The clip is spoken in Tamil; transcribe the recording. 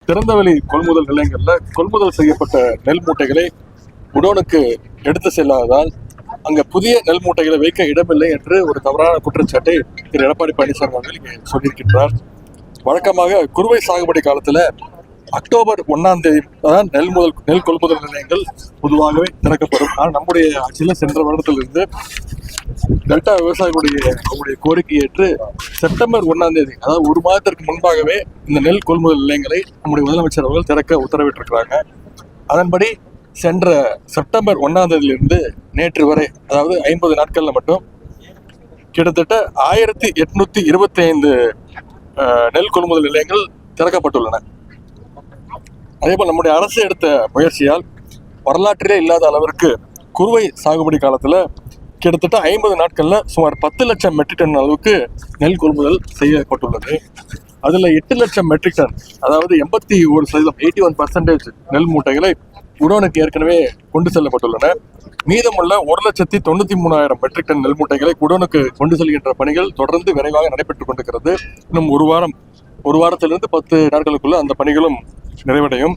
திறந்தவெளி கொள்முதல் நிலையங்கள்ல கொள்முதல் செய்யப்பட்ட நெல் மூட்டைகளை குடோனுக்கு எடுத்து செல்லாததால் அங்க புதிய நெல் மூட்டைகளை வைக்க இடமில்லை என்று ஒரு தவறான குற்றச்சாட்டை திரு எடப்பாடி பழனிசாமி அவர்கள் இங்கே சொல்லியிருக்கின்றார். வழக்கமாக குறுவை சாகுபடி காலத்துல அக்டோபர் 1ஆம் தேதி தான் நெல் கொள்முதல் நிலையங்கள் பொதுவாகவே திறக்கப்படும். ஆனால் நம்முடைய ஆட்சியில சென்ற வருடத்திலிருந்து டெல்டா விவசாயிகளுடைய கோரிக்கை ஏற்று செப்டம்பர் 1ஆம் தேதி, அதாவது ஒரு மாதத்திற்கு முன்பாகவே இந்த நெல் கொள்முதல் நிலையங்களை நம்முடைய முதலமைச்சர் அவர்கள் திறக்க உத்தரவிட்டிருக்கிறாங்க. அதன்படி சென்ற செப்டம்பர் 1ஆம் தேதியிலிருந்து நேற்று வரை, அதாவது 50 நாட்கள்ல மட்டும் கிட்டத்தட்ட 1825 நெல் கொள்முதல் நிலையங்கள் திறக்கப்பட்டுள்ளன. அதேபோல் நம்முடைய அரசு எடுத்த முயற்சியால் வரலாற்றிலே இல்லாத அளவிற்கு குறுவை சாகுபடி காலத்துல கிட்டத்தட்ட 50 நாட்கள்ல சுமார் 10 லட்சம் மெட்ரிக் டன் அளவுக்கு நெல் கொள்முதல் செய்யப்பட்டுள்ளது. அதுல 8 லட்சம் மெட்ரிக் டன், அதாவது 81%, 81% நெல் மூட்டைகளை குடோனுக்கு ஏற்கனவே கொண்டு செல்லப்பட்டுள்ளன. மீதமுள்ள 1,93,000 மெட்ரிக் டன் நெல் மூட்டைகளை குடோனுக்கு கொண்டு செல்கின்ற பணிகள் தொடர்ந்து விரைவாக நடைபெற்றுக் கொண்டிருக்கிறது. இன்னும் ஒரு வாரத்திலிருந்து 10 நாட்களுக்குள்ள அந்த பணிகளும் நிறைவடையும்.